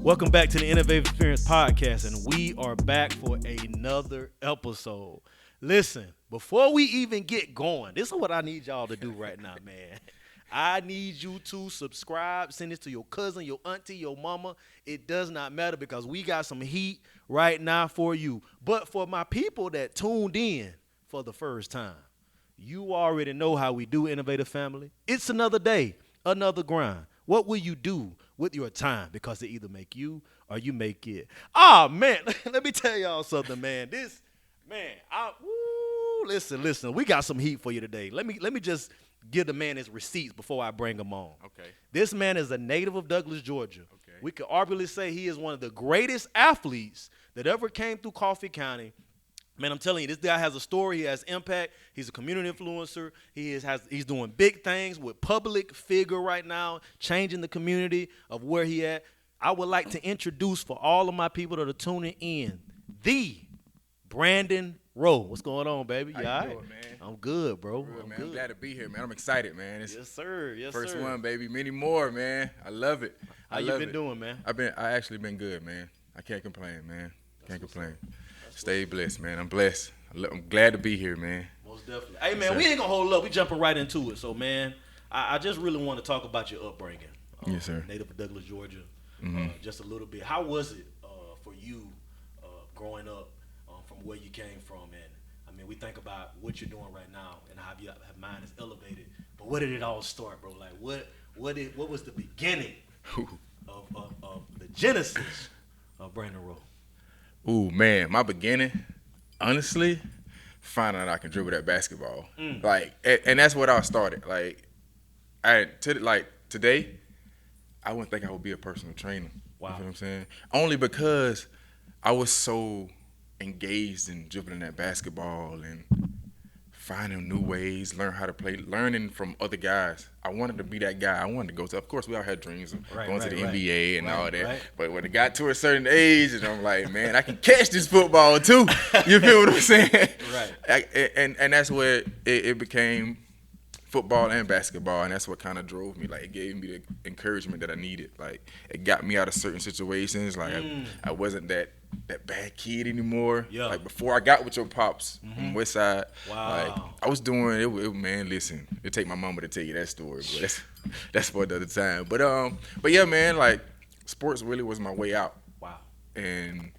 Welcome back to the Innovative Experience Podcast, and we are back for another episode. Listen, before we even get going, this is what I need y'all to do right now, man. I need you to subscribe, send this to your cousin, your auntie, your mama. It does not matter because we got some heat right now for you. But for my people that tuned in for the first time, you already know how we do, Innovative Family. It's another day, another grind. What will you do with your time? Because it either make you or you make it. Ah, man, let me tell y'all something, man. Listen, we got some heat for you today. Let me just give the man his receipts before I bring him on. Okay. This man is a native of Douglas, Georgia. Okay. We could arguably say he is one of the greatest athletes that ever came through Coffee County. Man, I'm telling you, this guy has a story. He has impact. He's a community influencer. He's doing big things with public figure right now, changing the community of where he at. I would like to introduce for all of my people that are tuning in, the Brandon Rowe. What's going on, baby? You all right? Doing, man? I'm good, bro. Good, man. Good. I'm glad to be here, man. I'm excited, man. It's Yes, sir. Yes, first sir. one, baby. Many more, man. I love it. How you been doing, man? I actually been good, man. I can't complain, man. Can't complain. Stay blessed, man. I'm blessed. I'm glad to be here, man. Most definitely. Hey, man, we ain't gonna hold up. We jumping right into it. So, man, I just really want to talk about your upbringing. Yes, sir. Native of Douglas, Georgia. Mm-hmm. Just a little bit. How was it for you growing up from where you came from? And I mean, we think about what you're doing right now and how your mind is elevated. But where did it all start, bro? Like, what was the beginning of the genesis of Brandon Rowe? Ooh, man, my beginning, honestly, finding out I can dribble that basketball. Like, and that's what I started. Like, today, I wouldn't think I would be a personal trainer. Wow. You know what I'm saying? Only because I was so engaged in dribbling that basketball and finding new ways, learn how to play, learning from other guys. I wanted to be that guy. I wanted to go to, of course, we all had dreams of going to the NBA and all that. Right. But when it got to a certain age, and I'm like, man, I can catch this football too. You feel what I'm saying? Right. And that's where it became football and basketball, and that's what kind of drove me. Like, it gave me the encouragement that I needed. Like, it got me out of certain situations. Like, I wasn't that bad kid anymore. Yeah. Like, before I got with your pops from West Side, like, I was doing it. Man, listen, it'd take my mama to tell you that story, but that's for another time. But yeah, man, like, sports really was my way out. Wow. And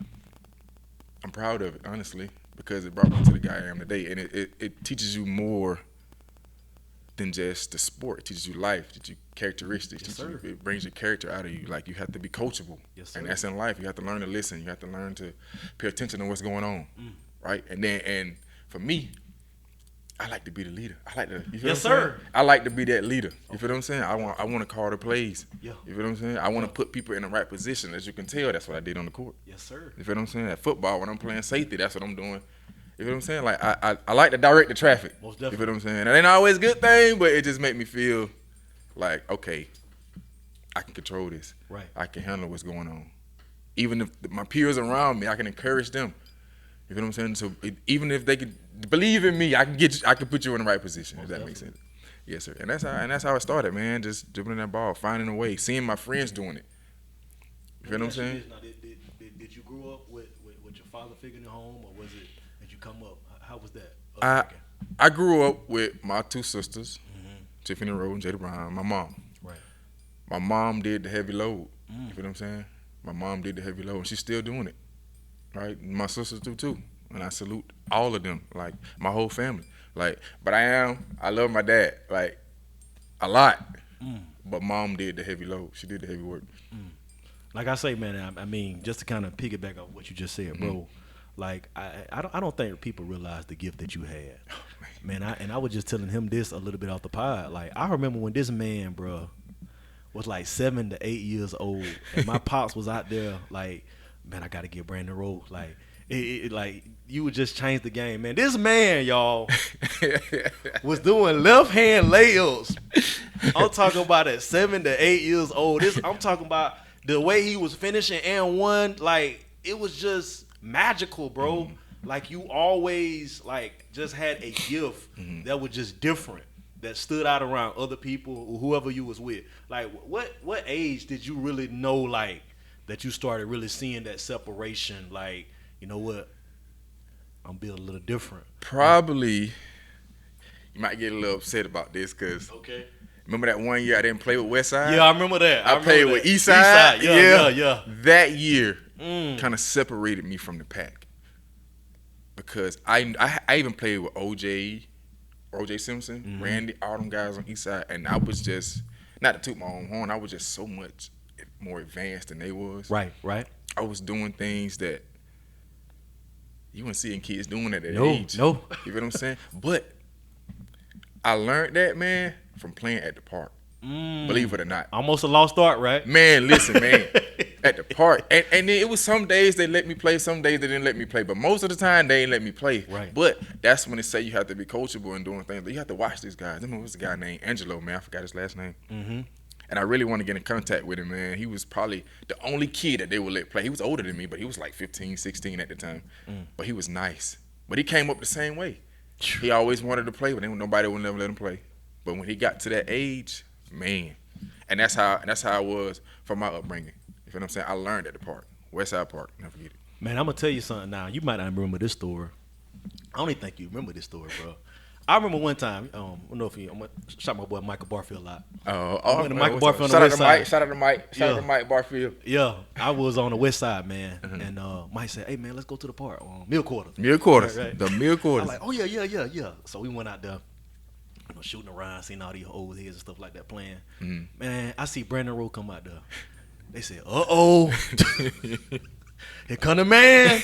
I'm proud of it, honestly, because it brought me to the guy I am today, and it teaches you more than just the sport. It teaches you life, it teaches you characteristics. Yes, it brings your character out of you. Like, you have to be coachable. Yes, sir. And that's in life. You have to learn to listen. You have to learn to pay attention to what's going on. Right? And for me, I like to be the leader. I like to, you feel Yes, what I'm sir. saying? I like to be that leader. You feel what I'm saying? I want to call the plays. Yeah. You feel what I'm saying? I want to put people in the right position. As you can tell, that's what I did on the court. Yes, sir. You feel what I'm saying? At football, when I'm playing safety, that's what I'm doing. You feel what I'm saying? Like, I like to direct the traffic. Most definitely. You feel what I'm saying? It ain't always a good thing, but it just make me feel like, okay, I can control this. Right. I can handle what's going on. Even if my peers around me, I can encourage them. You feel what I'm saying? So even if they could believe in me, I can put you in the right position. Most if that makes sense. Yes, sir. And that's how it started, man. Just dribbling that ball, finding a way, seeing my friends doing it. You feel what I'm saying? Now, did you grow up with your father figure in the home, or was it that you come up? How was that? I grew up with my two sisters, Tiffany Rowe and Jada Brown, my mom. Right. My mom did the heavy load. You feel what I'm saying? My mom did the heavy load, and she's still doing it. Right? My sisters do too. And I salute all of them, like my whole family. Like, but I love my dad, like, a lot. But mom did the heavy load. She did the heavy work. Like I say, man, I mean, just to kind of piggyback off what you just said, bro. Like, I don't think people realize the gift that you had, man. I was just telling him this a little bit off the pod. Like, I remember when this man, bro, was like 7 to 8 years old, and my pops was out there, like, man, I got to get Brandon Rowe. Like, like, you would just change the game, man. This man, y'all, was doing left hand layups. I'm talking about at 7 to 8 years old. I'm talking about the way he was finishing and one, like, it was just magical, bro. Like, you always, like, just had a gift that was just different, that stood out around other people or whoever you was with. Like, what age did you really know, like, that you started really seeing that separation? Like, you know what? I'm built a little different. Probably, you might get a little upset about this because Okay. remember that one year I didn't play with Westside? Yeah, I remember that. I played with Eastside. Yeah. That year kind of separated me from the pack because I even played with OJ Simpson, Randy, all them guys on Eastside, and I was just, not to toot my own horn, I was just so much more advanced than they was. Right. I was doing things that you weren't seeing kids doing at that age. No. You know what I'm saying? But I learned that, man, from playing at the park. Believe it or not. Almost a lost art, right? Man, listen, man. At the park. And then it was some days they let me play, some days they didn't let me play. But most of the time they didn't let me play. Right. But that's when they say you have to be coachable and doing things. You have to watch these guys. I remember was a guy named Angelo, man. I forgot his last name. Mm-hmm. And I really want to get in contact with him, man. He was probably the only kid that they would let play. He was older than me, but he was like 15, 16 at the time. But he was nice. But he came up the same way. He always wanted to play, but nobody would never let him play. But when he got to that age, man, and that's how it was from my upbringing. You feel what I'm saying? I learned at the park, Westside Park. Never forget it. Man, I'm gonna tell you something now. You might not remember this story. I don't even think you remember this story, bro. I remember one time. I don't know if I'm gonna shout my boy Michael Barfield a lot. Oh, Michael Barfield on the shout west side. Shout out to Mike. Shout out to Mike Barfield. Yeah, I was on the west side, man, and Mike said, "Hey, man, let's go to the park, meal quarters." Meal quarters. Right. The meal I quarters. was like, "Oh yeah." So we went out there, shooting around, seeing all these old heads and stuff like that playing. Man, I see Brandon Rowe come out there. They said, "Uh-oh, here come the man."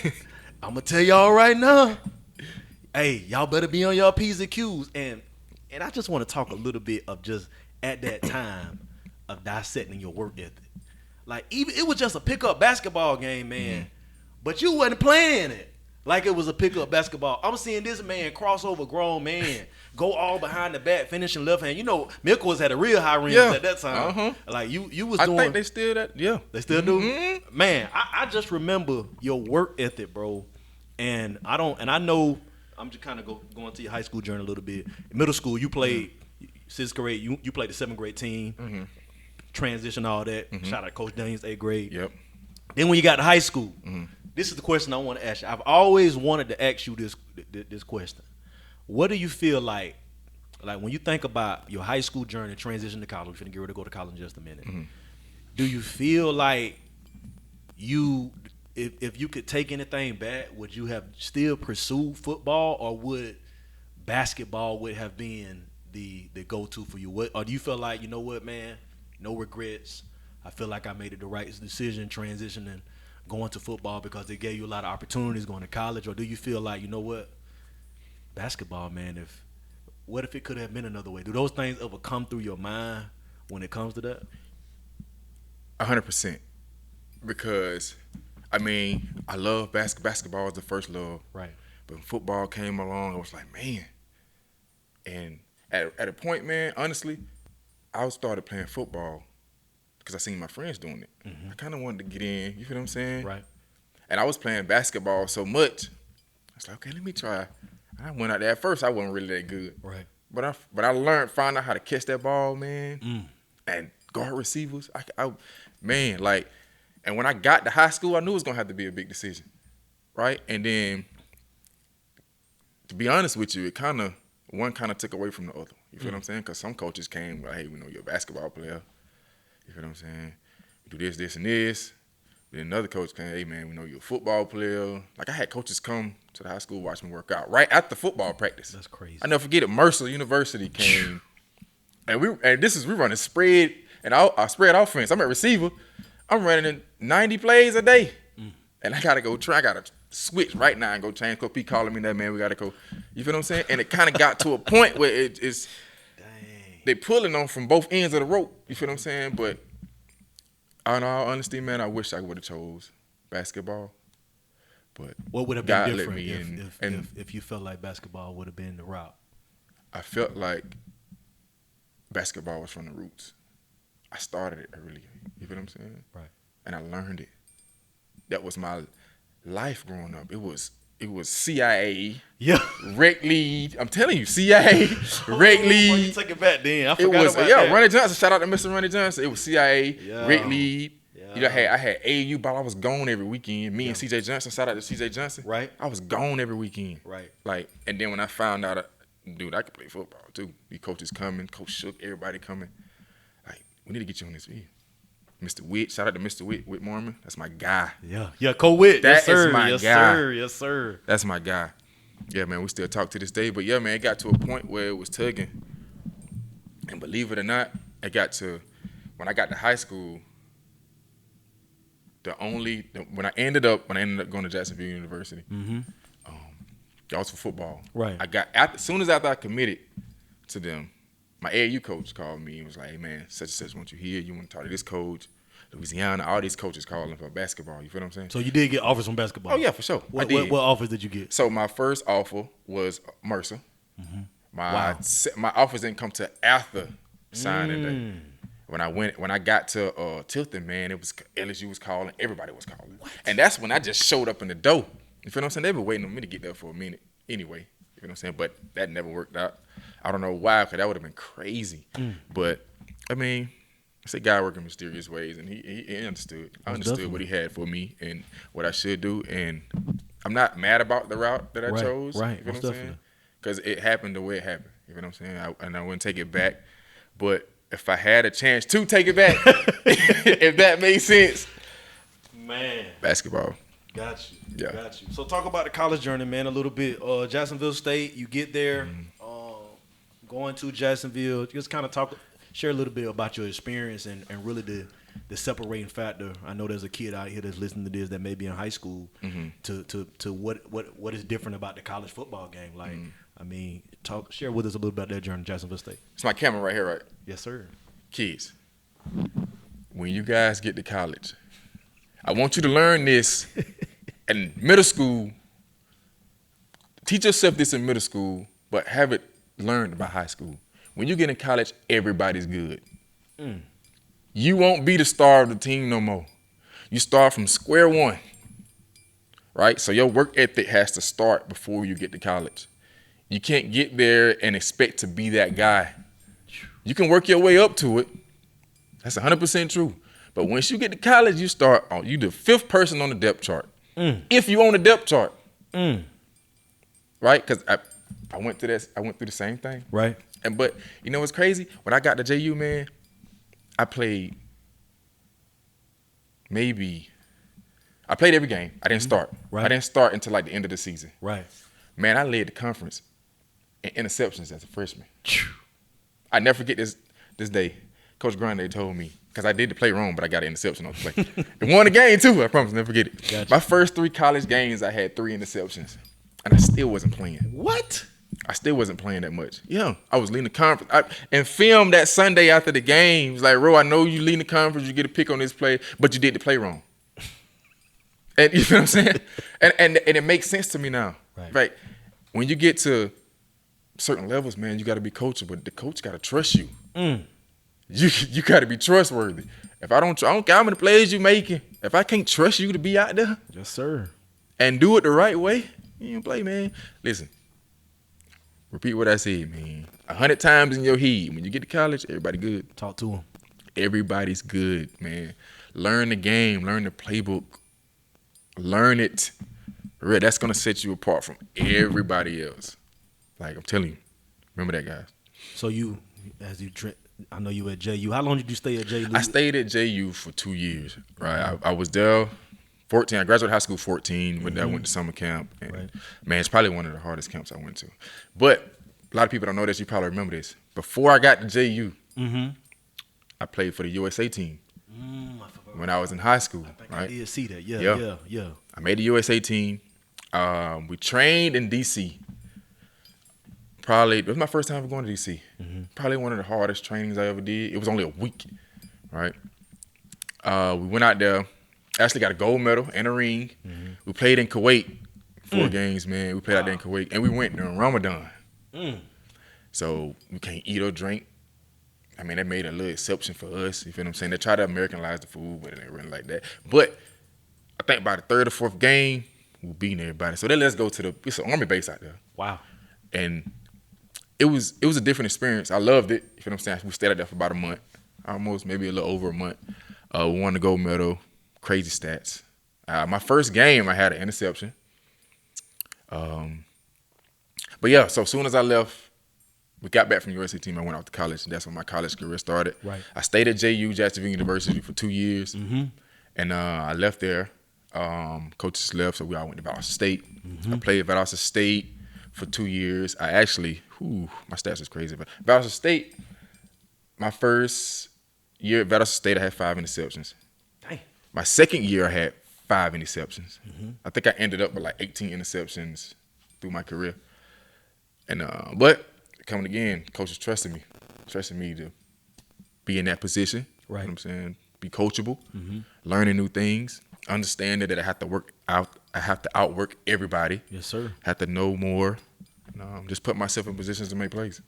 I'm gonna tell y'all right now. Hey, y'all better be on your P's and Q's. And I just want to talk a little bit of just at that time of dissecting your work ethic. Like, even it was just a pickup basketball game, man. But you wasn't playing it like it was a pickup basketball. I'm seeing this man cross over grown man, go all behind the back, finishing left hand. You know, Milkwood's had a real high rims at that time. Like you was doing. I think they still that. Yeah, they still do. Man, I just remember your work ethic, bro. And I know. I'm just kind of going to your high school journey a little bit. In middle school, you played sixth grade. You played the seventh grade team. Transition, all that. Shout out to Coach Daniels, 8th grade. Yep. Then when you got to high school, this is the question I want to ask you. I've always wanted to ask you this question. What do you feel like when you think about your high school journey, transition to college? We're finna get ready to go to college in just a minute. Do you feel like if you could take anything back, would you have still pursued football, or would basketball would have been the go-to for you? Or do you feel like, you know what, man, no regrets. I feel like I made the right decision transitioning, going to football because it gave you a lot of opportunities going to college? Or do you feel like, you know what, basketball, man, what if it could have been another way? Do those things ever come through your mind when it comes to that? 100%. Because I mean, I love basketball was the first love. Right. But when football came along, I was like, man. And at a point, man, honestly, I started playing football because I seen my friends doing it. I kind of wanted to get in, you feel what I'm saying? Right. And I was playing basketball so much, I was like, okay, let me try. I went out there. At first, I wasn't really that good. Right. But I learned, found out how to catch that ball, man, and guard receivers. And when I got to high school, I knew it was going to have to be a big decision, right? And then, to be honest with you, one kind of took away from the other. You feel what I'm saying? Because some coaches came, like, hey, we know you're a basketball player. You feel what I'm saying? You do this, this, and this. Then another coach came, hey, man, we know you're a football player. Like, I had coaches come to the high school, watch me work out right after football practice. That's crazy. I never forget it. Mercer University came, and we running spread, and I spread offense. I'm at receiver. I'm running 90 plays a day. And I got to go try. I got to switch right now and go change. Coach P calling me that, man, we got to go. You feel what I'm saying? And it kind of got to a point where it's they pulling on from both ends of the rope. You feel what I'm saying? But in all honesty, man, I wish I would have chose basketball. But what would have God been let different me in. if you felt like basketball would have been the route? I felt like basketball was from the roots. I started it early. You feel what I'm saying? Right. And I learned it. That was my life growing up. It was CIA. Yeah. Rec lead. I'm telling you, CIA, rec lead. You took it back then. I It forgot was about that. Ronnie Johnson. Shout out to Mr. Ronnie Johnson. It was CIA, rec lead. Yeah. You know, I had AAU ball. I was gone every weekend. Me and CJ Johnson, shout out to CJ Johnson. Right. I was gone every weekend. Right. Like, and then when I found out, dude, I could play football too. The coaches coming, Coach Shook, everybody coming. Like, we need to get you on this field. Mr. Witt, shout out to Mr. Witt Mormon. That's my guy. Yeah, Co-Witt. That yes, sir. is my yes, guy. Sir. Yes, sir. That's my guy. Yeah, man, we still talk to this day. But yeah, man, it got to a point where it was tugging. And believe it or not, it got to when I got to high school. When I ended up going to Jacksonville University, that was for football. Right. As soon as I committed to them, my AAU coach called me and was like, "Hey man, such and such want you here. You want to talk to this coach, Louisiana. All these coaches calling for basketball. You feel what I'm saying?" So you did get offers from basketball? Oh yeah, for sure. What, I did. What offers did you get? So my first offer was Mercer. Mm-hmm. My offers didn't come to after signing day. When I got to Tilton, man, it was LSU was calling, everybody was calling. What? And that's when I just showed up in the door. You feel what I'm saying? They been waiting on me to get there for a minute anyway. You feel what I'm saying? But that never worked out. I don't know why, because that would have been crazy. But I mean, it's a guy working mysterious ways, and he understood. I understood what he had for me and what I should do, and I'm not mad about the route that I chose. Right, you feel what I'm saying? Because it happened the way it happened. You know what I'm saying? And I wouldn't take it back. But if I had a chance to take it back, if that makes sense, man, basketball. Got you. Yeah. Got you. So talk about the college journey, man, a little bit. Jacksonville State, you get there, going to Jacksonville. Just kind of share a little bit about your experience and really the separating factor. I know there's a kid out here that's listening to this that may be in high school to what is different about the college football game. Like, I mean, share with us a little about that journey, Jacksonville State. It's my camera right here, right? Yes, sir. Kids, when you guys get to college, I want you to learn this in middle school. Teach yourself this in middle school, but have it learned by high school. When you get in college, everybody's good. You won't be the star of the team no more. You start from square one, right? So your work ethic has to start before you get to college. You can't get there and expect to be that guy. You can work your way up to it. That's 100% true. But once you get to college, you the fifth person on the depth chart. If you on the depth chart. Right? Because I went through the same thing. Right. But you know what's crazy? When I got to JU, man, I played every game. I didn't start. Right. I didn't start until like the end of the season. Right. Man, I led the conference in interceptions as a freshman. I never forget this day. Coach Grande told me, because I did play wrong, but I got an interception on the play. And won the game too, I promise, never forget it. Gotcha. My first 3 college games, I had 3 interceptions. And I still wasn't playing. What? I still wasn't playing that much. Yeah, I was leading the conference. And filmed that Sunday after the game. It's like, Ro, I know you leading the conference, you get a pick on this play, but you did the play wrong. And you know what I'm saying? and it makes sense to me now. Right. When you get to certain levels, man, you got to be coachable. The coach got to trust you. You got to be trustworthy. If I don't care how many plays you making. If I can't trust you to be out there, yes, sir, and do it the right way, you don't play, man. Listen, repeat what I said, man. 100 times in your head. When you get to college, everybody good. Talk to them. Everybody's good, man. Learn the game. Learn the playbook. Learn it. That's gonna set you apart from everybody else. Like I'm telling you, remember that, guys. So I know you at JU. How long did you stay at JU? I stayed at JU for 2 years. Right, I was there 14. I graduated high school 14. But I went to summer camp. And, man, it's probably one of the hardest camps I went to. But a lot of people don't know this. You probably remember this. Before I got to JU, I played for the USA team. When I was in high school. I did see that. Yeah. I made the USA team. We trained in D.C. It was my first time going to D.C. Probably one of the hardest trainings I ever did. It was only a week, right? We went out there, actually got a gold medal and a ring. We played in Kuwait 4 games, man. We played out there in Kuwait, and we went during Ramadan. So we can't eat or drink. I mean, they made a little exception for us. You feel what I'm saying? They tried to Americanize the food, but it ain't really like that. But I think by the 3rd or 4th game, we beating everybody. So then let's go to it's an Army base out there. Wow. And it was a different experience. I loved it. You feel what I'm saying? We stayed out there for about a month, almost maybe a little over a month. Won the gold medal. Crazy stats. My first game, I had an interception. But yeah, so as soon as I left, we got back from the USA team. I went off to college. That's when my college career started. Right. I stayed at JU, Jacksonville University, for 2 years, and I left there. Coaches left, so we all went to Valdosta State. I played at Valdosta State for 2 years. I actually, my stats was crazy. But Valdosta State, my first year at Valdosta State, I had 5 interceptions. Dang. My second year, I had 5 interceptions. I think I ended up with like 18 interceptions through my career. And but coming again, coaches trusted me to be in that position. Right. You know what I'm saying? Be coachable, learning new things, understanding that I have to outwork everybody. Yes, sir. Have to know more. Just put myself in positions to make plays.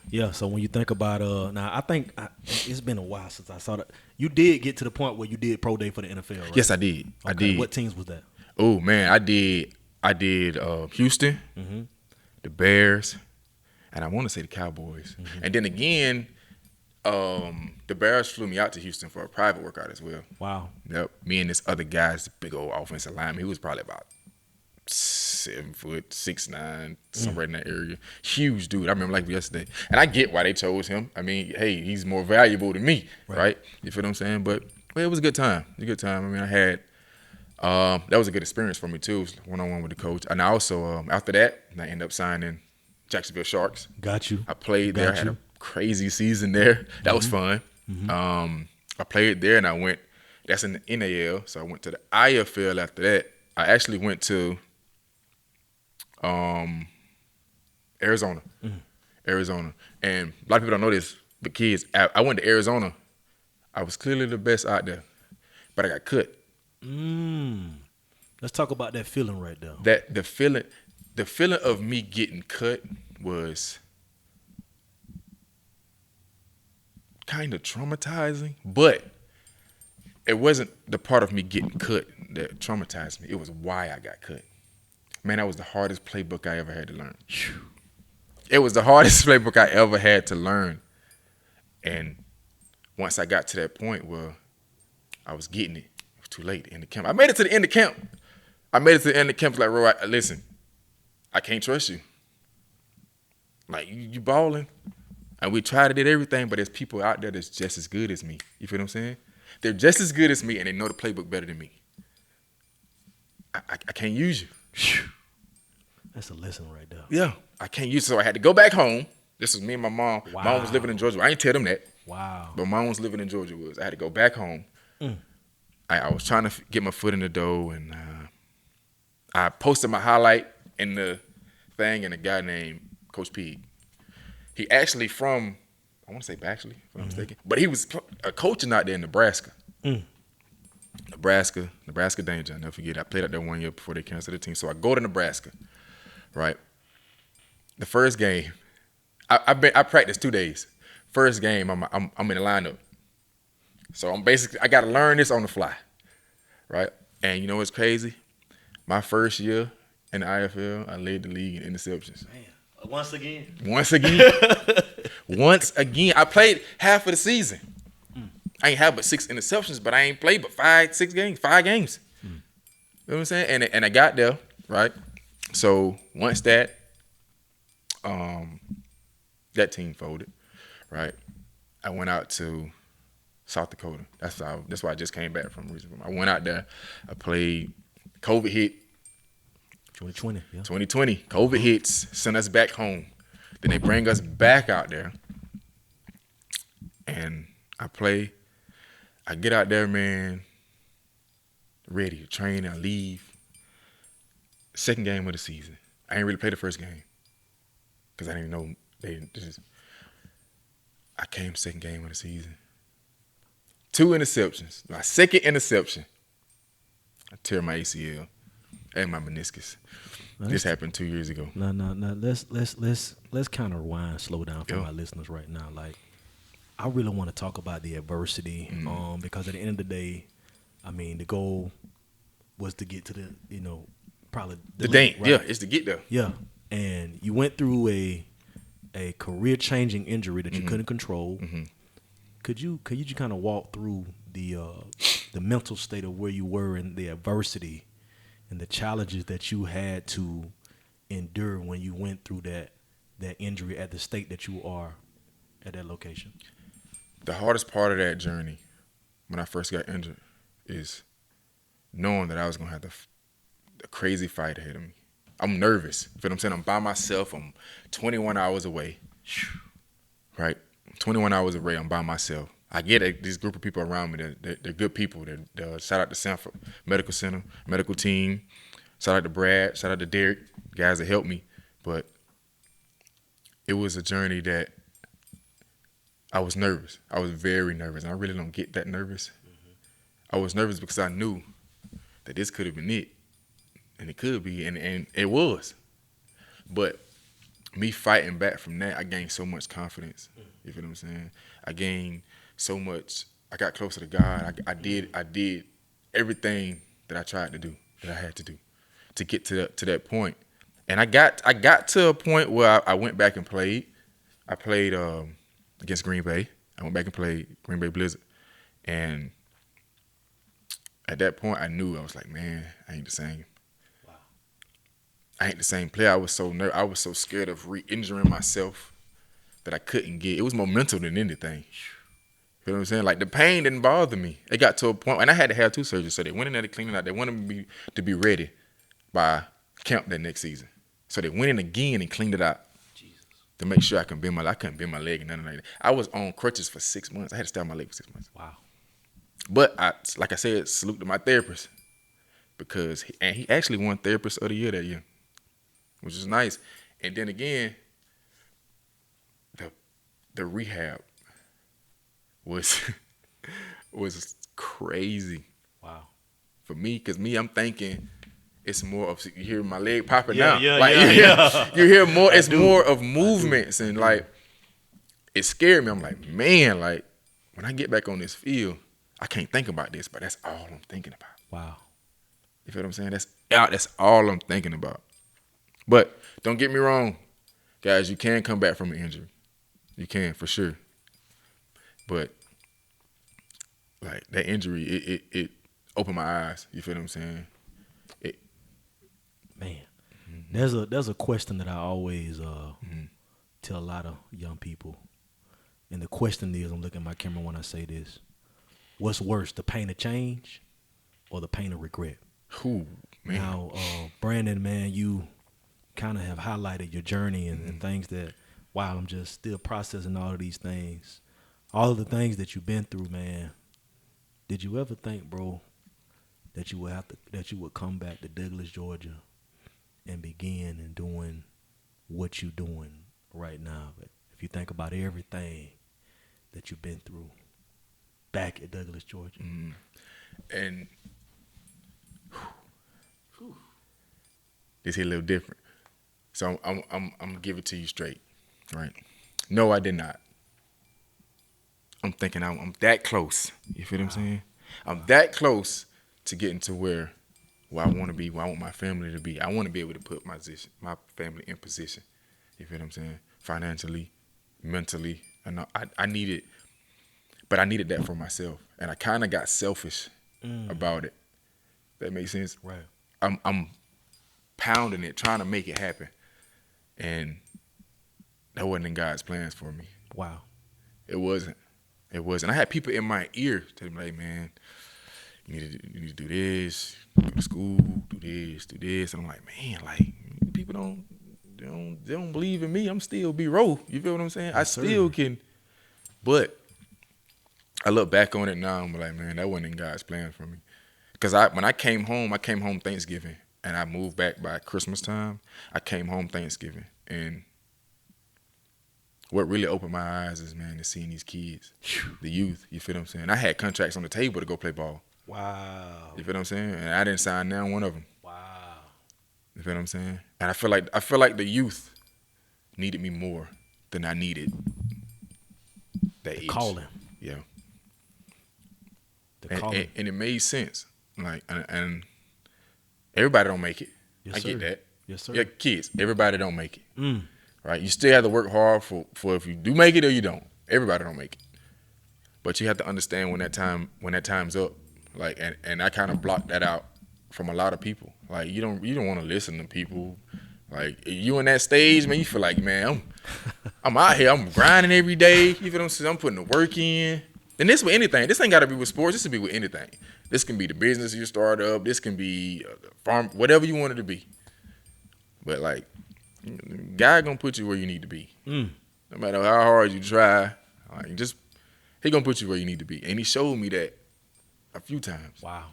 Yeah, so when you think about now, I think it's been a while since I saw that. You did get to the point where you did pro day for the NFL, right? Yes, I did. Okay. I did. What teams was that? Oh man, I did Houston, the Bears, and I want to say the Cowboys. And then again, the Bears flew me out to Houston for a private workout as well. Wow. Yep. Me and this other guy's big old offensive lineman. He was probably about 7 foot, 6'9", somewhere in that area. Huge dude. I remember like yesterday. And I get why they chose him. I mean, hey, he's more valuable than me, right? You feel what I'm saying? But it was a good time. I mean, I had that was a good experience for me too, one-on-one with the coach. And I also after that, I ended up signing Jacksonville Sharks. Got you. I played there. I had a crazy season there. That was fun. I played there and I went. That's in the NAL, so I went to the IFL after that. I actually went to Arizona. Arizona. And a lot of people don't know this, but kids, I went to Arizona. I was clearly the best out there, but I got cut. Let's talk about that feeling right there. The feeling of me getting cut was kind of traumatizing, but it wasn't the part of me getting cut that traumatized me. It was why I got cut. Man, that was the hardest playbook I ever had to learn. It was the hardest playbook I ever had to learn. And once I got to that point where I was getting it, it was too late in the camp. I made it to the end of camp. Like, Roy, listen, I can't trust you. Like, you balling. And we tried to do everything, but there's people out there that's just as good as me. You feel what I'm saying? They're just as good as me, and they know the playbook better than me. I can't use you. That's a lesson right there. Yeah, I can't use it. So I had to go back home. This was me and my mom. Wow. Mom was living in Georgia. I ain't tell them that. Wow. But mom was living in Georgia. I had to go back home. I was trying to get my foot in the door, and I posted my highlight in the thing, and a guy named Coach P. He actually from, I want to say Baxley, if I'm not mistaken, but he was coaching out there in Nebraska. Nebraska Danger. I'll never forget. I played out there 1 year before they canceled the team. So I go to Nebraska, right? The first game, I practiced 2 days. First game, I'm in the lineup. So I got to learn this on the fly, right? And you know what's crazy? My first year in the IFL, I led the league in interceptions. Man, once again. Once again. I played half of the season. I ain't have but 6 interceptions, but I ain't played but 5 games. You know what I'm saying? And I got there, right? So once that team folded, right? I went out to South Dakota. That's why I just came back from. I went out there. I played. COVID hit. 2020. Yeah. 2020. COVID hits. Sent us back home. Then they bring us back out there, and I play. I get out there, man, ready to train. I leave. Second game of the season. I ain't really play the first game because I didn't know I came second game of the season. 2 interceptions. My second interception. I tear my ACL and my meniscus. This happened 2 years ago. No. Let's kind of rewind, slow down for my listeners right now. Like, I really want to talk about the adversity, because at the end of the day, I mean, the goal was to get to the, probably the league, right? Yeah, it's to get there. Yeah, and you went through a career-changing injury that you couldn't control. Could you kind of walk through the mental state of where you were and the adversity and the challenges that you had to endure when you went through that injury at the state that you are at that location? The hardest part of that journey when I first got injured is knowing that I was going to have a crazy fight ahead of me. I'm nervous. You feel what I'm saying? I'm by myself. I'm 21 hours away. Right? 21 hours away. I'm by myself. I get this group of people around me. They're good people. Shout out to Sanford Medical Center, medical team. Shout out to Brad. Shout out to Derek, guys that helped me. But it was a journey that I was nervous. I was very nervous. And I really don't get that nervous. I was nervous because I knew that this could have been it. And it could be, and it was. But me fighting back from that, I gained so much confidence. You feel what I'm saying? I gained so much. I got closer to God. I did everything that I tried to do, that I had to do, to get to that point. And I got to a point where I went back and played. I played against Green Bay. I went back and played Green Bay Blizzard. And at that point, I knew, I was like, man, I ain't the same. Wow. I ain't the same player. I was so scared of re-injuring myself that I couldn't get. It was more mental than anything. You know what I'm saying? Like, the pain didn't bother me. It got to a point, and I had to have 2 surgeries, so they went in there to clean it out. They wanted me to be ready by camp that next season. So they went in again and cleaned it out. Jesus. To make sure I couldn't bend my leg and nothing like that. I was on crutches for 6 months. I had to stay on my leg for 6 months. Wow. But like I said, salute to my therapist, because he actually won Therapist of the Year that year, which is nice. And then again, the rehab was crazy. Wow. For me, because I'm thinking it's more of, you hear my leg popping Yeah, now. yeah, like, yeah. You hear more. It's more of movements, and like, it scared me. I'm like, man, like, when I get back on this field, I can't think about this, but that's all I'm thinking about. Wow. You feel what I'm saying? That's all I'm thinking about. But don't get me wrong, guys, you can come back from an injury. You can, for sure. But like, that injury, it opened my eyes. You feel what I'm saying? Man, there's a question that I always tell a lot of young people, and the question is, I'm looking at my camera when I say this: what's worse, the pain of change or the pain of regret? Ooh, man. Now, Brandon, man, you kind of have highlighted your journey and things that, while I'm just still processing all of these things, all of the things that you've been through, man. Did you ever think, bro, that you would come back to Douglas, Georgia, and begin and doing what you're doing right now? But if you think about everything that you've been through back at Douglas, Georgia, and this hit a little different. So I'm gonna give it to you straight, right? No, I did not. I'm thinking I'm that close. You feel what I'm saying? I'm that close to getting to where I want to be, where I want my family to be. I want to be able to put my family in position. You feel what I'm saying? Financially, mentally. I needed, but I needed that for myself, and I kind of got selfish about it. That makes sense? right? I'm pounding it, trying to make it happen, and that wasn't in God's plans for me. Wow. It wasn't. I had people in my ear telling me, like, man, you need to do this, go to school, do this. And I'm like, man, like, people don't believe in me. I'm still B-roll. You feel what I'm saying? Yes, I still sir. can. But I look back on it now, I'm like, man, that wasn't in God's plan for me. Because when I came home Thanksgiving, and I moved back by Christmas time. I came home Thanksgiving, and what really opened my eyes is, man, to seeing these kids, the youth. You feel what I'm saying? I had contracts on the table to go play ball. Wow. You feel what I'm saying? And I didn't sign down one of them. Wow. You feel what I'm saying? And I feel like the youth needed me more than I needed that age. Calling. Yeah. The calling. And it made sense. Like, and everybody don't make it. Yes, I sir. get that. Yes, sir. Yeah, kids, everybody don't make it. Right? You still have to work hard for if you do make it or you don't. Everybody don't make it. But you have to understand when that time's up. Like, and I kind of blocked that out from a lot of people. Like, you don't want to listen to people. Like, you in that stage, man, you feel like, man, I'm out here, I'm grinding every day. You feel what I'm saying? I'm putting the work in. And this with anything. This ain't got to be with sports. This can be with anything. This can be the business you start up. This can be farm, whatever you want it to be. But like, God gonna put you where you need to be. No matter how hard you try, like, He gonna put you where you need to be. And He showed me that a few times. Wow.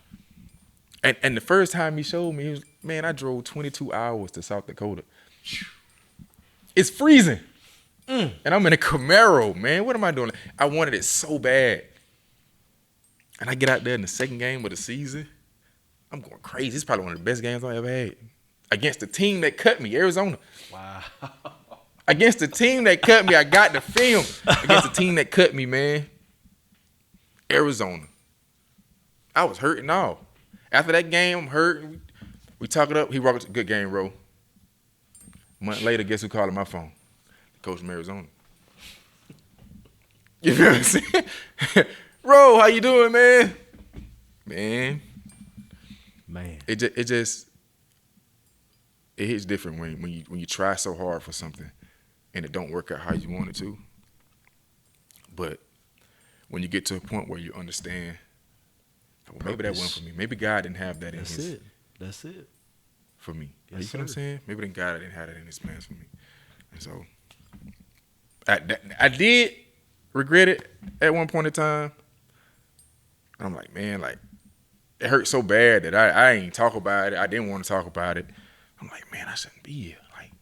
And the first time He showed me, He was, man, I drove 22 hours to South Dakota. It's freezing. And I'm in a Camaro, man. What am I doing? I wanted it so bad. And I get out there in the second game of the season. I'm going crazy. It's probably one of the best games I ever had. Against the team that cut me, Arizona. Wow. Against the team that cut me, I got the film. Against the team that cut me, man. Arizona. I was hurting all. After that game, I'm hurt. We talk it up. He walked up, good game, bro. A month later, guess who called my phone? The coach from Arizona. You know what I'm saying? Bro, how you doing, man? Man. It hits different when you try so hard for something and it don't work out how you want it to. But when you get to a point where you understand, well, maybe that wasn't for me. Maybe God didn't have that in His. That's it. For me. Yes, you feel what I'm sir. saying? Maybe then God didn't have that in His plans for me. And so I did regret it at one point in time. And I'm like, man, like, it hurt so bad that I ain't talk about it. I didn't want to talk about it. I'm like, man, I shouldn't be here. Like,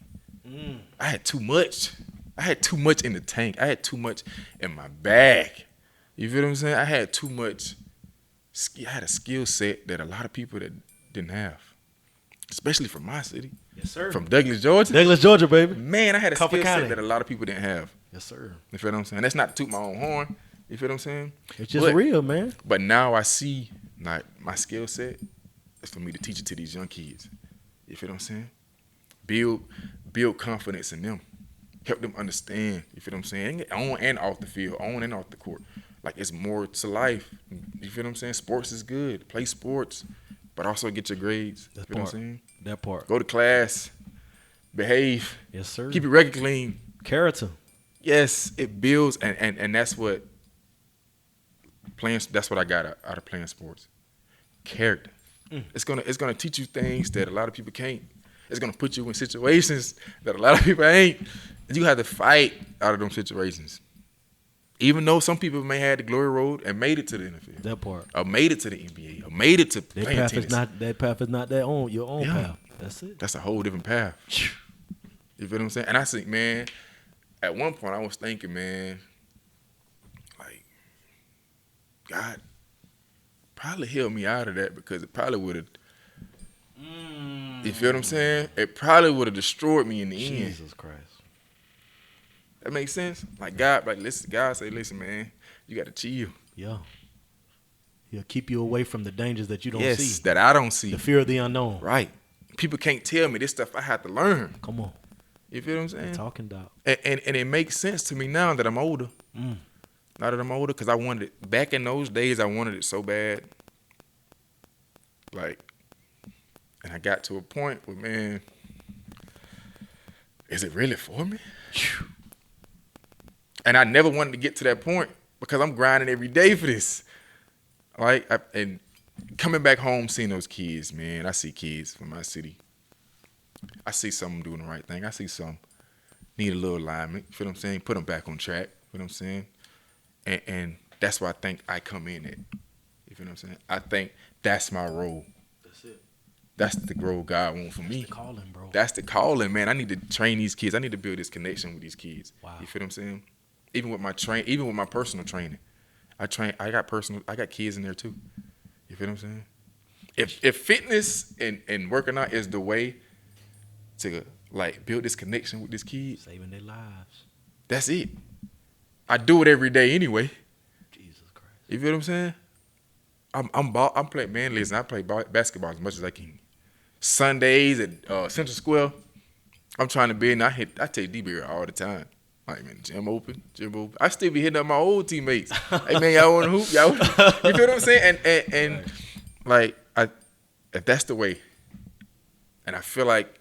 I had too much. I had too much in the tank. I had too much in my bag. You feel what I'm saying? I had too much. I had a skill set that a lot of people that didn't have, especially from my city. Yes, sir. From Douglas, Georgia. Douglas, Georgia, baby. Man, I had a skill Coffee County. set that a lot of people didn't have. Yes, sir. You feel what I'm saying? That's not to toot my own horn. You feel what I'm saying? It's just real, man. But now I see, like, my skill set is for me to teach it to these young kids. You feel what I'm saying? Build confidence in them. Help them understand. You feel what I'm saying? On and off the field, on and off the court. Like, it's more to life. You feel what I'm saying? Sports is good. Play sports, but also get your grades. You feel what I'm saying? That part. Go to class. Behave. Yes, sir. Keep your record clean. Character. Yes, it builds, and that's what that's what I got out of playing sports. Character. It's gonna teach you things that a lot of people can't. It's gonna put you in situations that a lot of people ain't. You have to fight out of them situations. Even though some people may have the glory road and made it to the NFL. That part. Or made it to the NBA. Or made it to playing tennis. That path is not your own path. That's it. That's a whole different path. You feel what I'm saying? And I think, man, at one point I was thinking, man, like, God probably helped me out of that because it probably would have, you feel what I'm saying? It probably would have destroyed me in the end. Jesus Christ. That makes sense? Like, God say, listen, man, you got to chill. Yeah. He'll keep you away from the dangers that you don't see. Yes, that I don't see. The fear of the unknown. Right. People can't tell me this stuff I have to learn. Come on. You feel what I'm saying? You're talking dog. And it makes sense to me now that I'm older. Now that I'm older, because I wanted it. Back in those days, I wanted it so bad. Like, and I got to a point where, man, is it really for me? And I never wanted to get to that point because I'm grinding every day for this. Like, and coming back home, seeing those kids, man, I see kids from my city. I see some doing the right thing. I see some need a little alignment. You feel what I'm saying? Put them back on track. You know what I'm saying? And that's why I think I come in at. You feel what I'm saying? I think that's my role. That's it. That's the role God wants for me. That's the calling, bro. That's the calling, man. I need to train these kids. I need to build this connection with these kids. Wow. You feel what I'm saying? Even with my personal training. I got kids in there too. You feel what I'm saying? If fitness and working out is the way to, like, build this connection with this kid, saving their lives. That's it. I do it every day anyway. Jesus Christ. You feel what I'm saying? I'm playing, man, listen, I play basketball as much as I can. Sundays at Central Square, I'm trying to be in. I take D-Beer all the time. Like, man, gym open. I still be hitting up my old teammates. Hey, man, y'all want to hoop? Y'all, you feel what I'm saying? And Right. like, if that's the way, and I feel like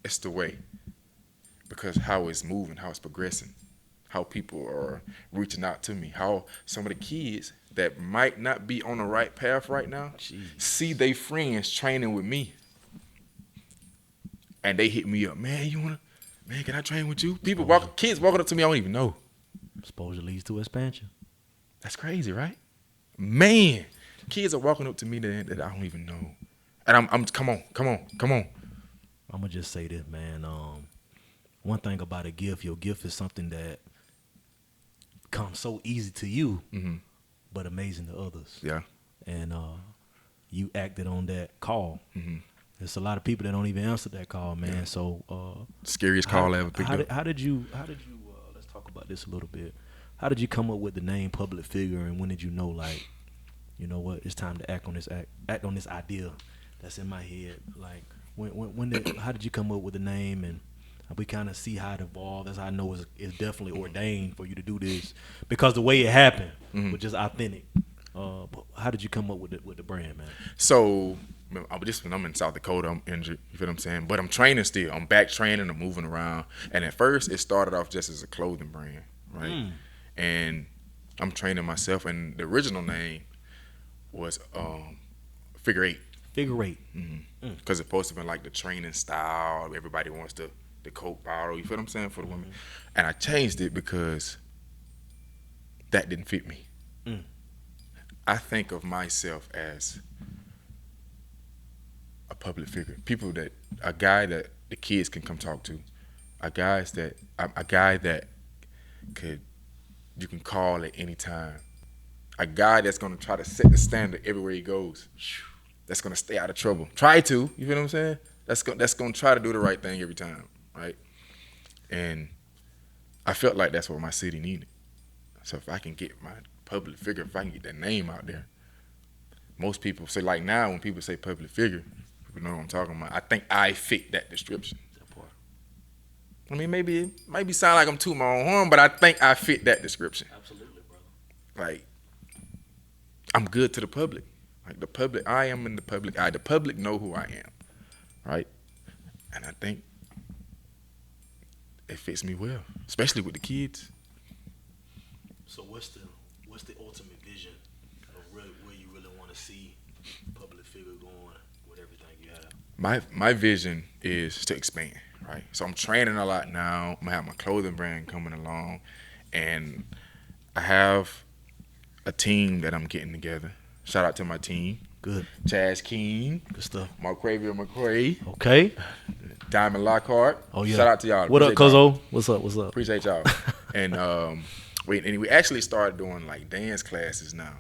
it's the way, because how it's moving, how it's progressing, how people are reaching out to me, how some of the kids that might not be on the right path right now Jeez. see their friends training with me, and they hit me up, man, can I train with you? Kids walking up to me, I don't even know. Exposure leads to expansion. That's crazy, right? Man, kids are walking up to me that I don't even know, and I'm come on. I'm gonna just say this, man. One thing about a gift, your gift is something that comes so easy to you, but amazing to others. Yeah. And you acted on that call. Mm-hmm. There's a lot of people that don't even answer that call, man. Yeah. So Scariest call I ever picked up. How did you? Let's talk about this a little bit. How did you come up with the name public figure, and when did you know, like, you know what, it's time to act on this idea that's in my head? Like, how did you come up with the name, and we kind of see how it evolved? That's how I know it's definitely ordained for you to do this, because the way it happened was just authentic. But how did you come up with the brand, man? So I'm in South Dakota, I'm injured, you feel what I'm saying? But I'm training still. I'm back training, I'm moving around. And at first it started off just as a clothing brand, right? And I'm training myself, and the original name was Figure 8. Figure 8. Because it's supposed to be like the training style. Everybody wants the Coke bottle, you feel what I'm saying, for the women. And I changed it because that didn't fit me. I think of myself as a public figure, a guy that the kids can come talk to, a guy that you can call at any time, a guy that's gonna try to set the standard everywhere he goes, that's gonna stay out of trouble. Try to, you feel what I'm saying? That's gonna try to do the right thing every time, right? And I felt like that's what my city needed. So if I can get my public figure, if I can get that name out there, most people say, like now when people say public figure, people know what I'm talking about. I think I fit that description. I mean, maybe it might sound like I'm tooting my own horn, but I think I fit that description. Absolutely, brother. Like, I'm good to the public. Like the public, I am in the public eye. The public know who I am, right? And I think it fits me well, especially with the kids. So what's the ultimate vision of where you really want to see public figure going with everything you have? My vision is to expand, right? So I'm training a lot now. I'm gonna have my clothing brand coming along, and I have a team that I'm getting together. Shout out to my team. Good. Chaz King. Good stuff. Marquavia McCray. Okay. Diamond Lockhart. Oh yeah. Shout out to y'all. What up, Cuzzo? What's up? Appreciate y'all. And we actually started doing like dance classes now.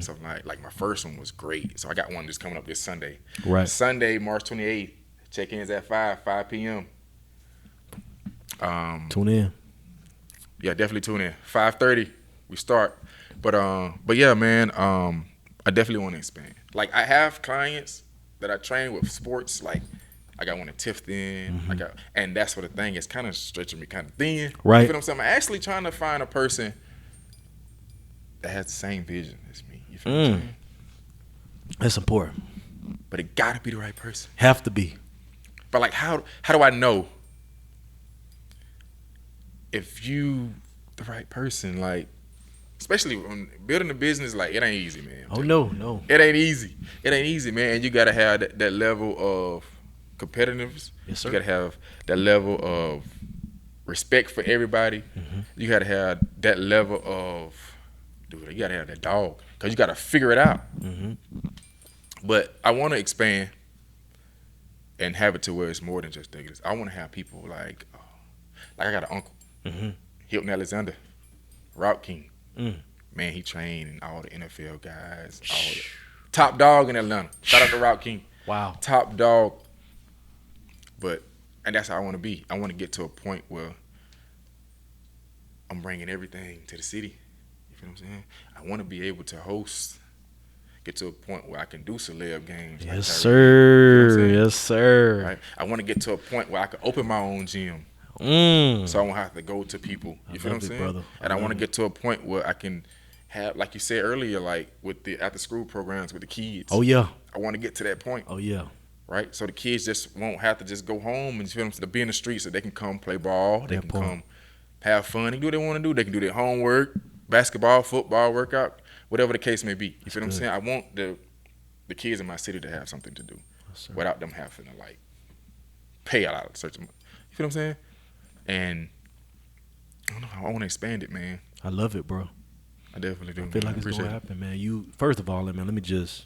So like my first one was great. So I got one just coming up this Sunday. Right. Sunday, March 28th. Check-ins at 5 p.m. Tune in. Yeah, definitely tune in. 5:30 we start. But yeah, man, I definitely want to expand. Like I have clients that I train with sports. Like I got one at Tifton. And that's what the thing is, kind of stretching me kind of thin. Right. You feel what I'm saying? I'm actually trying to find a person that has the same vision as me. You feel what I'm saying? That's important. But it got to be the right person. Have to be. But like, how do I know if you the right person? Like, especially when building a business, like it ain't easy, man. Oh no. It ain't easy. It ain't easy, man. And you gotta have that level of competitiveness. Yes, sir. You gotta have that level of respect for everybody. You gotta have that level of, dude, you gotta have that dog, because you gotta figure it out. But I want to expand and have it to where it's more than just diggers. I want to have people like I got an uncle, Hilton Alexander, Route King. Man, he trained all the NFL guys, all the top dog in Atlanta. Shout out to Route King. Wow. Top dog. And that's how I want to be. I want to get to a point where I'm bringing everything to the city. You feel what I'm saying? I want to be able to host, get to a point where I can do celeb games. Yes, sir. You know what I'm saying? Yes, sir. Right? I want to get to a point where I can open my own gym. So I won't have to go to people. You feel what I'm saying? Brother. And I want to get to a point where I can have, like you said earlier, like with the after school programs with the kids. Oh yeah. I want to get to that point. Oh yeah. Right? So the kids just won't have to just go home and you feel them to be in the streets, so they can come play ball, they can come have fun, they can do what they want to do, they can do their homework, basketball, football, workout, whatever the case may be. You feel what I'm saying? I want the kids in my city to have something to do without them having to like pay a lot of certain. You feel what I'm saying? And I don't know, I want to expand it, man. I love it, bro. I definitely do. I feel like it's gonna happen, man. You first of all, man, let me just,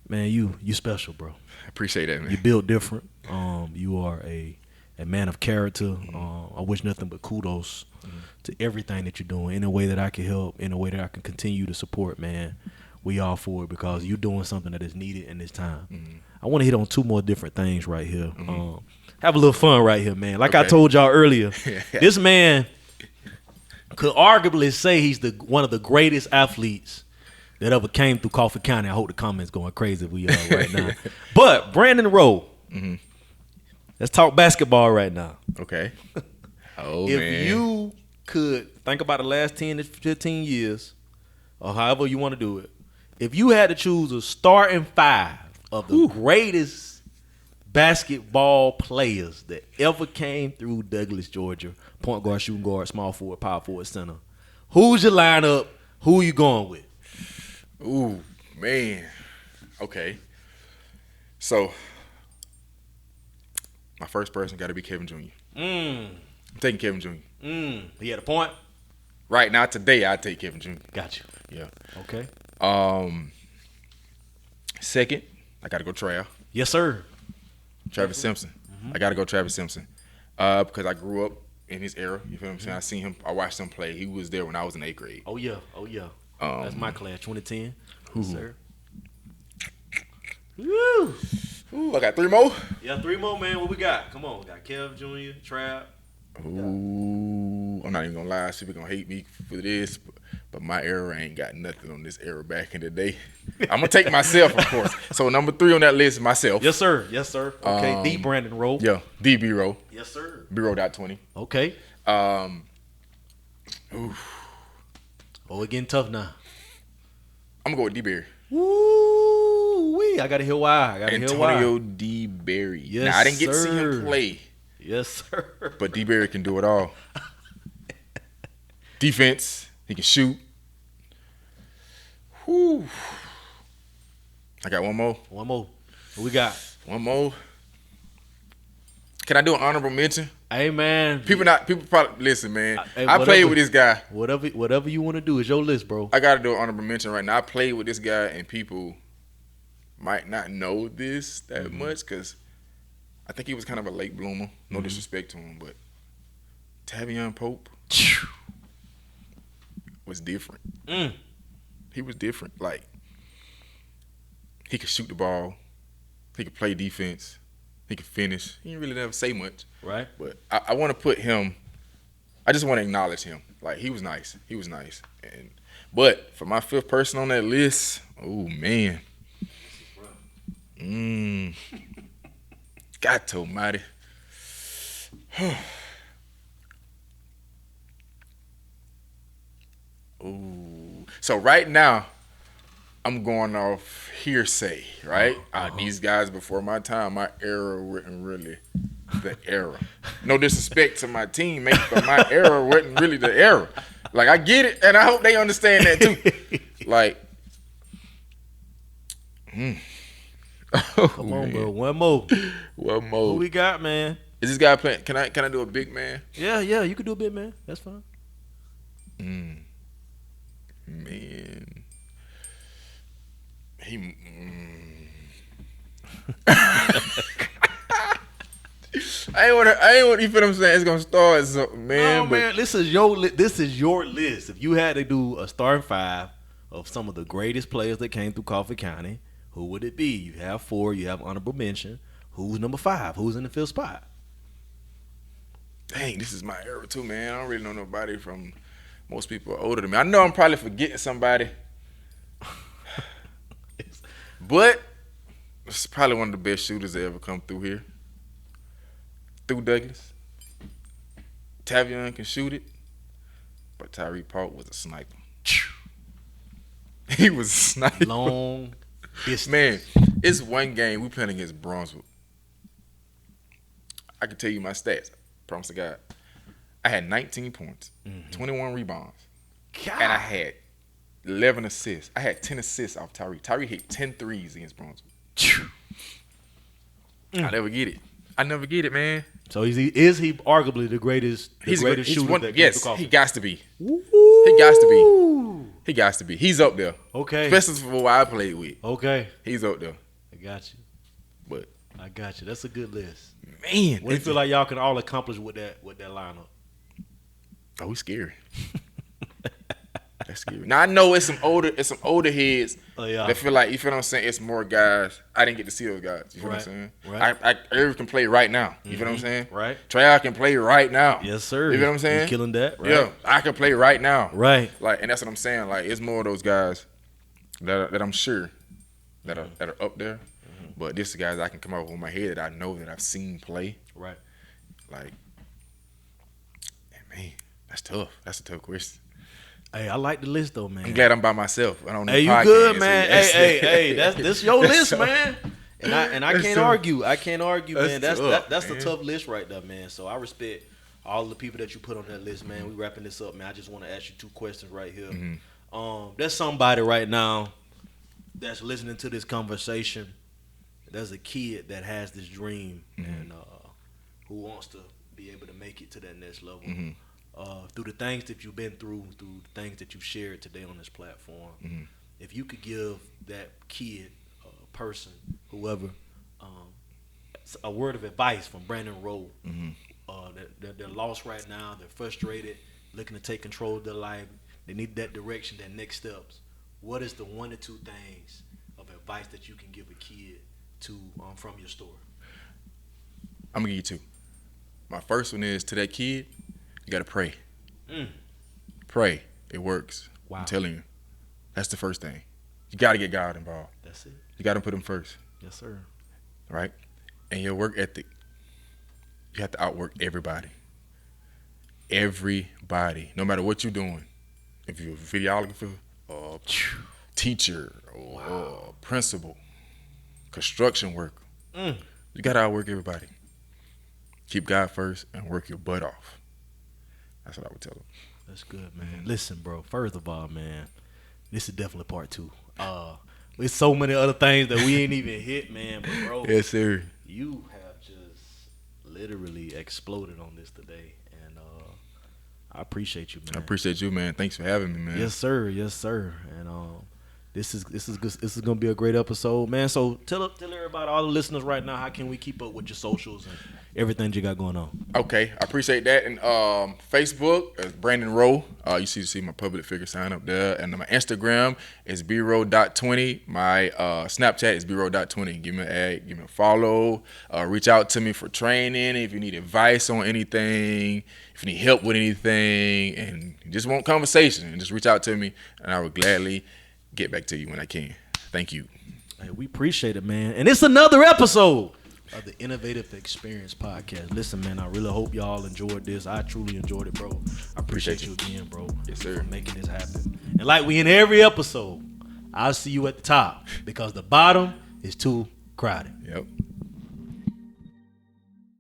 man, you special, bro. I appreciate that, man. You built different. You are a man of character. I wish nothing but kudos to everything that you're doing. In a way that I can help, in a way that I can continue to support, man. We all for it because you're doing something that is needed in this time. I want to hit on two more different things right here. Have a little fun right here, man. Like I told y'all earlier, this man could arguably say he's one of the greatest athletes that ever came through Coffee County. I hope the comments going crazy if we are right now. But Brandon Rowe, let's talk basketball right now. Okay. If you could think about the last 10 to 15 years, or however you want to do it, if you had to choose a starting five of the greatest basketball players that ever came through Douglas, Georgia, point guard, shooting guard, small forward, power forward, center, who's your lineup? Who are you going with? Ooh, man. Okay. So, my first person got to be Kevin Jr. I'm taking Kevin Jr. He had a point? Right now, today, I take Kevin Jr. Got you. Yeah. Okay. Second, I got to go Trav. Yes, sir. Travis Simpson. I got to go Travis Simpson. Because I grew up in his era. You feel what I'm saying? I seen him. I watched him play. He was there when I was in 8th grade. Oh, yeah. Oh, yeah. That's my class, 2010. Yes, sir. Woo! Ooh, I got 3 more? Yeah, 3 more, man. What we got? Come on. We got Kev Jr., Trav. Ooh, I'm not even going to lie. People going to hate me for this. But my era ain't got nothing on this era back in the day. I'm going to take myself, of course. So, number 3 on that list is myself. Yes, sir. Yes, sir. Okay, the Brandon Rowe. Yeah, the B-Row. Yes, sir. B-Row.20. Okay. Oh, it getting tough now. I'm going to go with D-Berry. Woo-wee. I got to hear why. Antonio D-Berry. Yes, now, I didn't get to see sir. him play. Yes, sir. But D-Berry can do it all. Defense. He can shoot. Whew. I got one more. One more. What we got? One more. Can I do an honorable mention? Hey, man. People probably listen, man. Hey, I played with this guy. Whatever you want to do is your list, bro. I got to do an honorable mention right now. I played with this guy, and people might not know this that much because I think he was kind of a late bloomer. No disrespect to him, but Tavion Pope was different. He was different. Like, he could shoot the ball. He could play defense. He could finish. He didn't really never say much. Right. But I want to put him – I just want to acknowledge him. Like, he was nice. He was nice. But for my 5th person on that list, oh, man. God almighty. Ooh. So right now, I'm going off hearsay, right? These guys before my time, my era wasn't really the era. No disrespect to my teammate, but my era wasn't really the era. Like, I get it, and I hope they understand that too. Like, Come on, bro. One more. One more. Who we got, man? Is this guy playing? Can I do a big man? Yeah, you can do a bit, man. That's fine. Man. I ain't want you feel what I'm saying? It's gonna start something, man. Oh, man, this is your list. If you had to do a starting 5 of some of the greatest players that came through Coffee County, who would it be? You have 4, you have honorable mention. Who's number 5? Who's in the 5th spot? Dang, this is my era too, man. I don't really know nobody from most people are older than me. I know I'm probably forgetting somebody. But it's probably one of the best shooters that ever come through here. Through Douglas. Tavion can shoot it, but Tyree Park was a sniper. He was a sniper. Long distance. Man, it's one game we playing against Brunswick. I can tell you my stats. Promise to God. I had 19 points, 21 rebounds, God. and I had 11 assists. I had 10 assists off Tyree. Tyree hit 10 threes against Brunswick. I never get it. I never get it, man. So is he arguably the greatest shooter one, that yes, comes he got to be. Woo. He got to be. He got to be. He's up there. Okay. Especially for what I played with. Okay. He's up there. I got you. But I got you. That's a good list. man, What do you feel like y'all can all accomplish with that lineup? Oh, he's scary. That's scary. Now I know it's some older heads that feel like, you feel what I'm saying, it's more guys. I didn't get to see those guys. You feel what I'm saying? Right. Irv can play right now. You feel what I'm saying? Right. Trey can play right now. Yes, sir. You feel what I'm saying? He's killing that. Right. Yeah, I can play right now. Right. Like, and that's what I'm saying. Like, it's more of those guys that I'm sure that are up there. But this is guys I can come up with my head that I know that I've seen play. Right. Like, man, that's tough. That's a tough question. Hey, I like the list though, man. I'm glad I'm by myself. I don't. Hey, you good, man? Hey, that's your list, man. And I can't argue. I can't argue, man. That's the tough list right there, man. So I respect all the people that you put on that list, man. We wrapping this up, man. I just want to ask you 2 questions right here. There's somebody right now that's listening to this conversation. There's a kid that has this dream and who wants to be able to make it to that next level. Through the things that you've been through the things that you've shared today on this platform, if you could give that kid, person, whoever, a word of advice from Brandon Rowe, they're lost right now, they're frustrated, looking to take control of their life, they need that direction, that next steps. What is the 1 or 2 things of advice that you can give a kid to from your story? I'm gonna give you 2. My first one is, to that kid, you gotta pray. Pray. It works. Wow. I'm telling you. That's the first thing. You gotta get God involved. That's it. You gotta put him first. Yes, sir. Right? And your work ethic, you have to outwork everybody. Everybody. No matter what you're doing. If you're a videographer, or teacher, or principal, construction worker, you gotta outwork everybody. Keep God first and work your butt off. That's what I would tell them. That's good, man. Listen, bro. First of all, man, this is definitely part 2. There's so many other things that we ain't even hit, man. But bro, Yes, sir. You have just literally exploded on this today, and I appreciate you, man. I appreciate you, man. Thanks for having me, man. Yes, sir. Yes, sir. And this is gonna be a great episode, man. So tell everybody, all the listeners right now, how can we keep up with your socials and everything you got going on? Okay, I appreciate that. And Facebook is Brandon Rowe. You see my public figure sign up there. And my Instagram is brow.20. My Snapchat is brow.20. Give me an ad, give me a follow. Reach out to me for training if you need advice on anything, if you need help with anything, and you just want conversation, and just reach out to me, and I will gladly get back to you when I can. Thank you. Hey, we appreciate it, man. And it's another episode of the Innovative Experience Podcast. Listen, man, I really hope y'all enjoyed this. I truly enjoyed it, bro. I appreciate you again, bro. Yes, sir. For making this happen. And like we in every episode, I'll see you at the top because the bottom is too crowded. Yep.